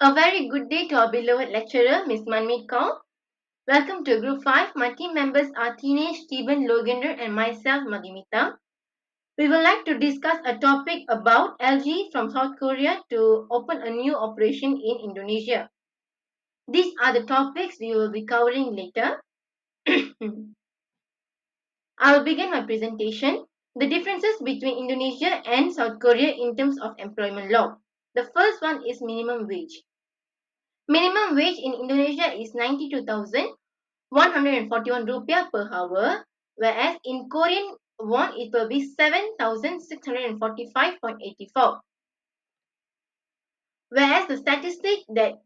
A very good day to our beloved lecturer, Miss Manmeet Kaur. Welcome to Group 5. My team members are Thinesh, Stephen, Loogendiran, and myself, Mitha. We would like to discuss a topic about LG from South Korea to open a new operation in Indonesia. These are the topics we will be covering later. I will begin my presentation. The differences between Indonesia and South Korea in terms of employment law. The first one is minimum wage. Minimum wage in Indonesia is 92,141 rupiah per hour, whereas in Korean won it will be 7,645.84. Whereas the statistic that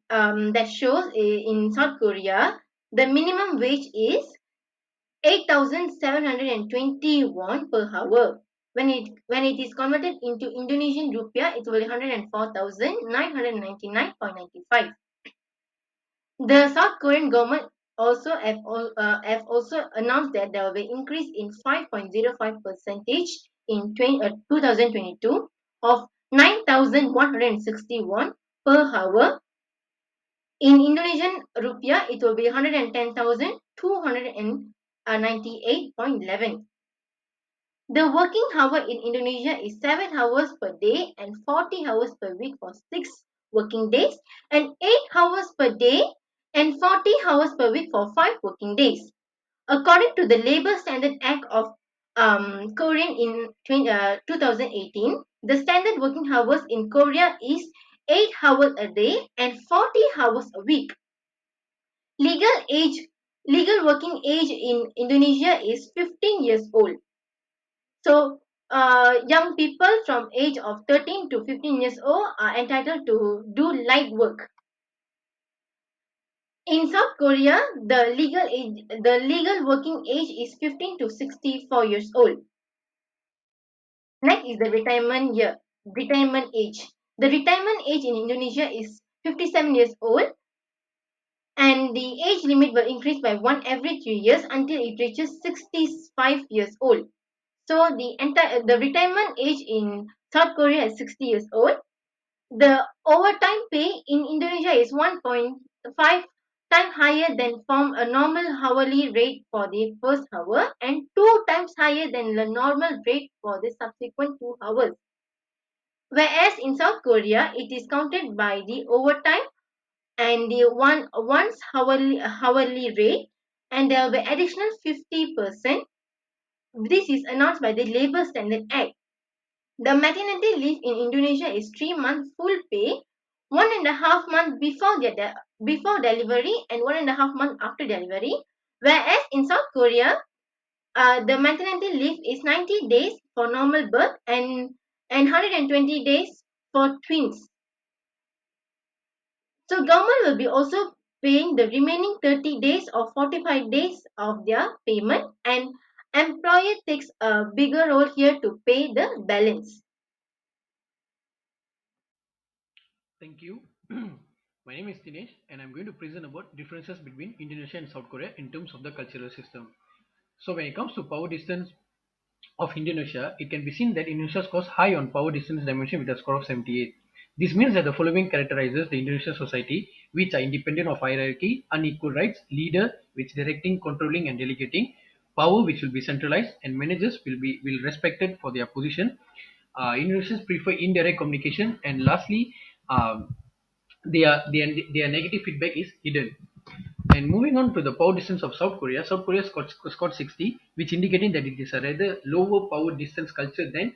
shows in South Korea, the minimum wage is 8,720 per hour. When it is converted into Indonesian rupiah, it will be 104,999.95. The South Korean government have also announced that there will be increase in 5.05 percentage in 2022 of 9,161 per hour. In Indonesian rupiah, it will be 110,298.11. The working hour in Indonesia is 7 hours per day and 40 hours per week for 6 working days, and 8 hours per day and 40 hours per week for 5 working days. According to the Labour Standard Act of Korean in 2018, the standard working hours in Korea is 8 hours a day and 40 hours a week. Legal age, legal working age in Indonesia is 15 years old. So, young people from age of 13 to 15 years old are entitled to do light work. In South Korea, the legal working age is 15 to 64 years old. Next is the retirement age. The retirement age in Indonesia is 57 years old, and the age limit will increase by one every 3 years until it reaches 65 years old. So the retirement age in South Korea is 60 years old. The overtime pay in Indonesia is 1.5 times higher than from a normal hourly rate for the first hour and 2 times higher than the normal rate for the subsequent 2 hours. Whereas in South Korea, it is counted by the overtime and the once hourly rate, and there will be additional 50%. This is announced by the Labour Standard Act. The maternity leave in Indonesia is 3 months full pay, 1.5 months before delivery, and 1.5 months after delivery. Whereas in South Korea, the maternity leave is 90 days for normal birth and 120 days for twins. So government will be also paying the remaining 30 days or 45 days of their payment, and employer takes a bigger role here to pay the balance. Thank you. My name is Thinesh and I'm going to present about differences between Indonesia and South Korea in terms of the cultural system. So when it comes to power distance of Indonesia, it can be seen that Indonesia scores high on power distance dimension with a score of 78. This means that the following characterizes the Indonesian society, which are independent of hierarchy, unequal rights, leader which directing, controlling and delegating, power which will be centralized, and managers will respected for their position. Indonesians prefer indirect communication, and lastly, um, their negative feedback is hidden. And moving on to the power distance of South Korea scored 60, which indicating that it is a rather lower power distance culture than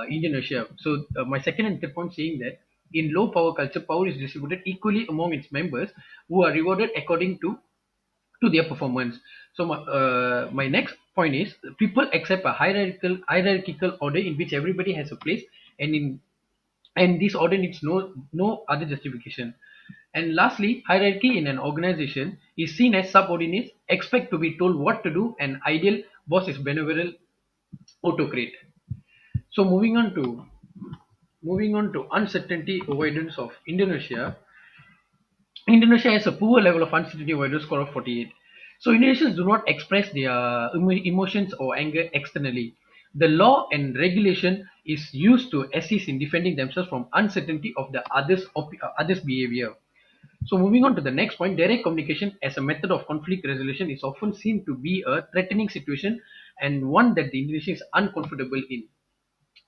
Indonesia. So my second and third point saying that in low power culture, power is distributed equally among its members, who are rewarded according to their performance. So my next point is people accept a hierarchical order in which everybody has a place, and this order needs no other justification. And lastly, hierarchy in an organization is seen as subordinates expect to be told what to do, and ideal boss is benevolent autocrat. So moving on to uncertainty avoidance of Indonesia. Indonesia has a poor level of uncertainty avoidance score of 48. So Indonesians do not express their emotions or anger externally. The law and regulation is used to assist in defending themselves from uncertainty of the others behavior. So moving on to the next point, direct communication as a method of conflict resolution is often seen to be a threatening situation and one that the Indonesia is uncomfortable in.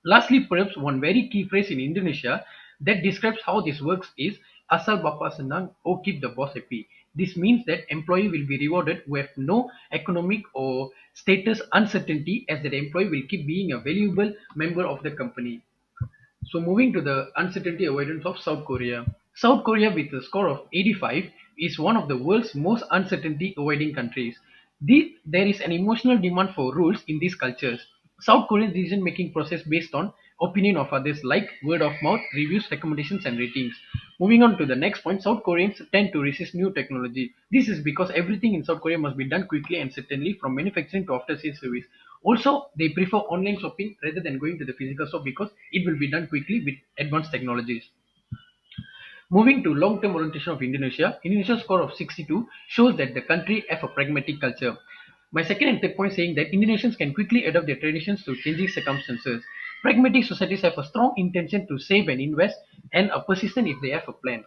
Lastly, perhaps one very key phrase in Indonesia that describes how this works is asal bapa senang, or keep the boss happy. This means that employee will be rewarded who have no economic or status uncertainty, as that employee will keep being a valuable member of the company. So moving to the uncertainty avoidance of South Korea. South Korea with a score of 85 is one of the world's most uncertainty avoiding countries. There is an emotional demand for rules in these cultures. South Korean decision making process based on opinion of others like word of mouth, reviews, recommendations and ratings. Moving on to the next point, South Koreans tend to resist new technology. This is because everything in South Korea must be done quickly and certainly from manufacturing to after sales service. Also, they prefer online shopping rather than going to the physical shop because it will be done quickly with advanced technologies. Moving to long-term orientation of Indonesia, Indonesia's score of 62 shows that the country have a pragmatic culture. My second and third point saying that Indonesians can quickly adapt their traditions to changing circumstances. Pragmatic societies have a strong intention to save and invest and are persistent if they have a plan.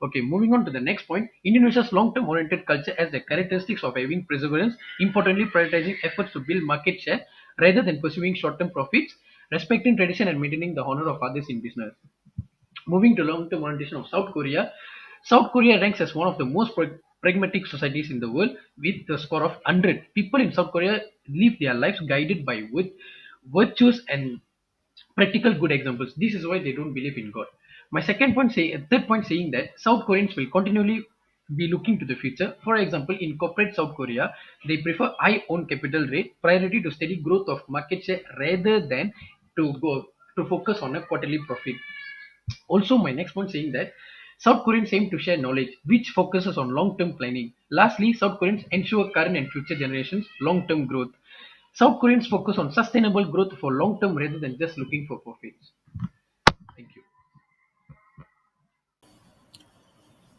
Okay, moving on to the next point. Indonesia's long-term oriented culture has the characteristics of having perseverance, importantly prioritizing efforts to build market share rather than pursuing short-term profits, respecting tradition and maintaining the honor of others in business. Moving to long-term orientation of South Korea, South Korea ranks as one of the most pragmatic societies in the world with the score of 100. People in South Korea live their lives guided by virtues and practical good examples. This is why they don't believe in God. My third point saying that South Koreans will continually be looking to the future. For example, in corporate South Korea, they prefer high own capital rate, priority to steady growth of market share rather than to focus on a quarterly profit. Also, my next point saying that South Koreans aim to share knowledge, which focuses on long-term planning. Lastly, South Koreans ensure current and future generations long-term growth. South Koreans focus on sustainable growth for long-term rather than just looking for profits. Thank you.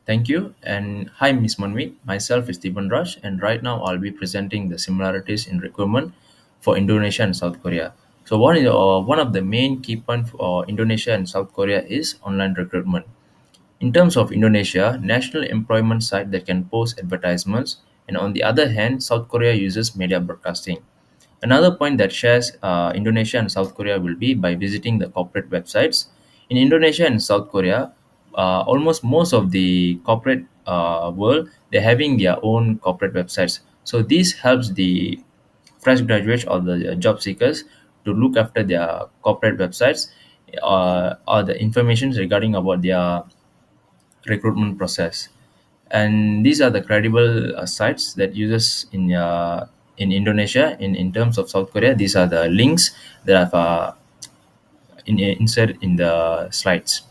Thank you. And hi, Miss Manvi. Myself is Tebanraj, and right now I'll be presenting the similarities in recruitment for Indonesia and South Korea. So, one of the main key points for Indonesia and South Korea is online recruitment. In terms of Indonesia, national employment site that can post advertisements, and on the other hand, South Korea uses media broadcasting. Another point that shares Indonesia and South Korea will be by visiting the corporate websites. In Indonesia and South Korea, almost most of the corporate world they're having their own corporate websites. So this helps the fresh graduates or the job seekers to look after their corporate websites or the information regarding about their recruitment process. And these are the credible sites that uses in Indonesia. In terms of South Korea, these are the links that I've inserted in the slides.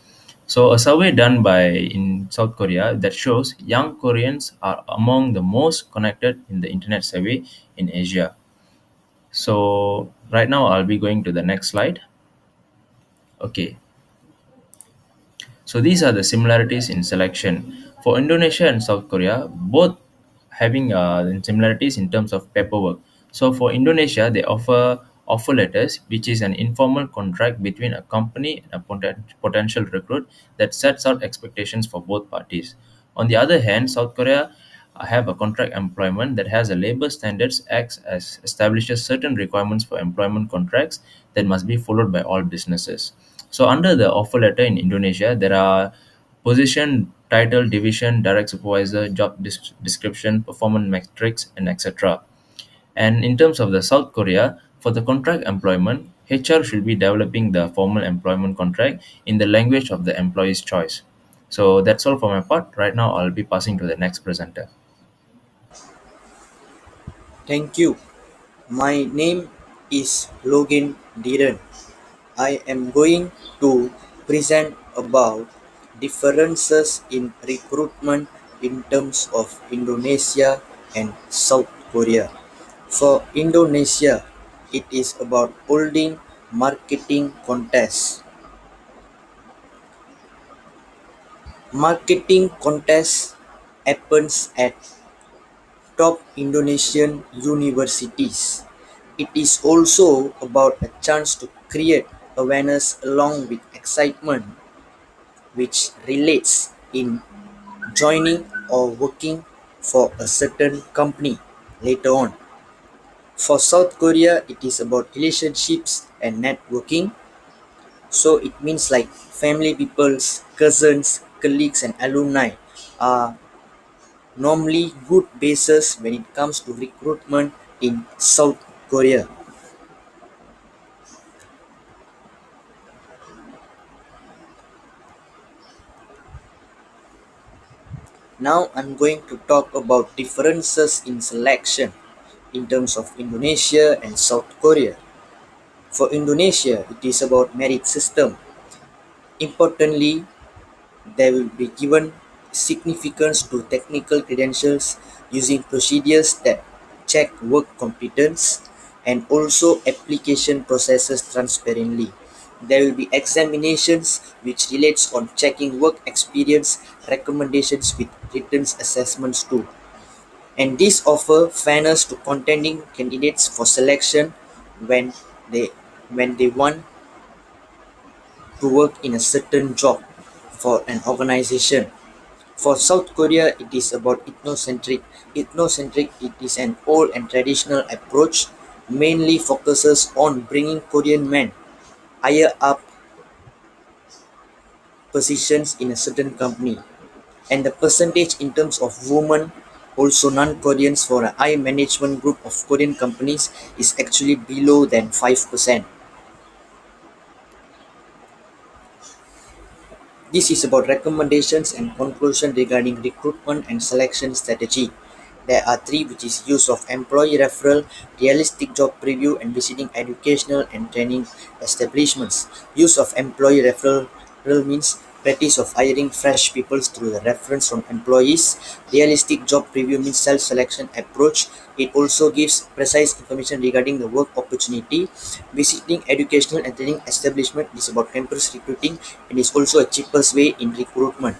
So a survey done by in South Korea that shows young Koreans are among the most connected in the internet survey in Asia. So right now I'll be going to the next slide. Okay, so these are the similarities in selection. For Indonesia and South Korea, both having similarities in terms of paperwork. So for Indonesia, they offer letters, which is an informal contract between a company and a potential recruit that sets out expectations for both parties. On the other hand, South Korea have a contract employment that has a labor standards acts as establishes certain requirements for employment contracts that must be followed by all businesses. So under the offer letter in Indonesia, there are position, title, division, direct supervisor, job description, performance metrics, and etc. And in terms of the South Korea, for the contract employment, HR should be developing the formal employment contract in the language of the employee's choice. So that's all for my part. Right now, I'll be passing to the next presenter. Thank you. My name is Loogendiran. I am going to present about differences in recruitment in terms of Indonesia and South Korea. For Indonesia, it is about holding marketing contests. Marketing contests happens at top Indonesian universities. It is also about a chance to create awareness along with excitement, which relates in joining or working for a certain company later on. For South Korea, it is about relationships and networking. So it means like family peoples, cousins, colleagues, and alumni are normally good bases when it comes to recruitment in South Korea. Now I'm going to talk about differences in selection in terms of Indonesia and South Korea. For Indonesia, it is about merit system. Importantly, they will be given significance to technical credentials using procedures that check work competence and also application processes transparently. There will be examinations which relates on checking work experience recommendations with written assessments too. And this offer fairness to contending candidates for selection when they when they want to work in a certain job for an organization. For South Korea, it is about ethnocentric. Ethnocentric, it is an old and traditional approach, mainly focuses on bringing Korean men higher up positions in a certain company. And the percentage in terms of women, also non-Koreans for a high management group of Korean companies is actually below than 5%. This is about recommendations and conclusion regarding recruitment and selection strategy. There are three, which is use of employee referral, realistic job preview, and visiting educational and training establishments. Use of employee referral means practice of hiring fresh people through the reference from employees. Realistic job preview means self-selection approach. It also gives precise information regarding the work opportunity. Visiting educational and training establishment is about campus recruiting and is also a cheapest way in recruitment.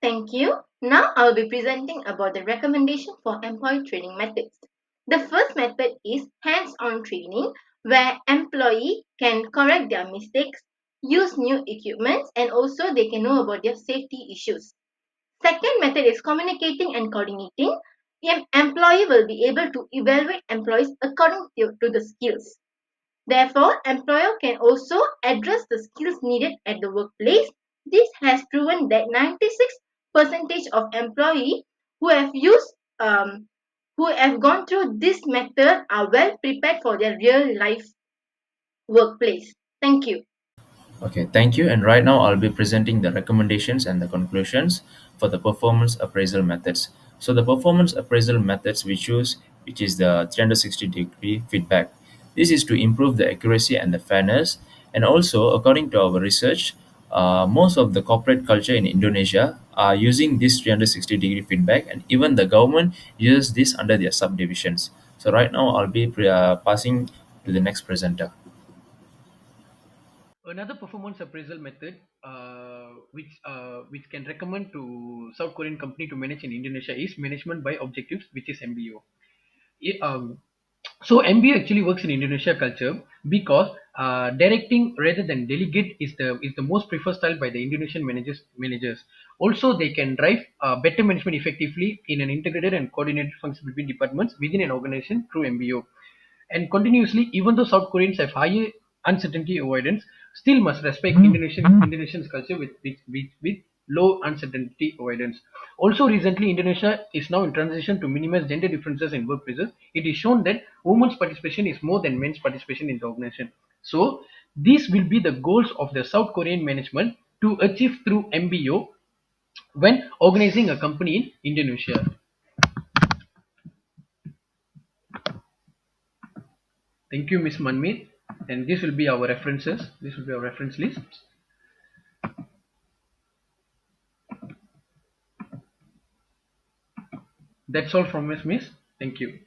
Thank you. Now I'll be presenting about the recommendation for employee training methods. The first method is hands-on training, where employee can correct their mistakes, use new equipment, and also they can know about their safety issues. Second method is communicating and coordinating. Employee will be able to evaluate employees according to the skills. Therefore, employer can also address the skills needed at the workplace. This has proven that 96% of employees who have used who have gone through this method are well prepared for their real life workplace. Thank you. Okay, thank you. And right now, I'll be presenting the recommendations and the conclusions for the performance appraisal methods. So, the performance appraisal methods we choose, which is the 360-degree feedback. This is to improve the accuracy and the fairness. And also, according to our research, most of the corporate culture in Indonesia are using this 360-degree feedback, and even the government uses this under their subdivisions. So, right now, I'll be passing to the next presenter. Another performance appraisal method, which can recommend to South Korean company to manage in Indonesia, is management by objectives, which is MBO. So MBA actually works in Indonesia culture because directing rather than delegate is the most preferred style by the Indonesian managers. Also, they can drive better management effectively in an integrated and coordinated function between departments within an organization through MBO. And continuously, even though South Koreans have higher uncertainty avoidance, still must respect Indonesian's culture with low uncertainty avoidance. Also, recently, Indonesia is now in transition to minimize gender differences in workplaces. It is shown that women's participation is more than men's participation in the organization. So, these will be the goals of the South Korean management to achieve through MBO when organizing a company in Indonesia. Thank you, Miss Manmeet. And this will be our references. This will be our reference list. That's all from Miss Miss. Thank you.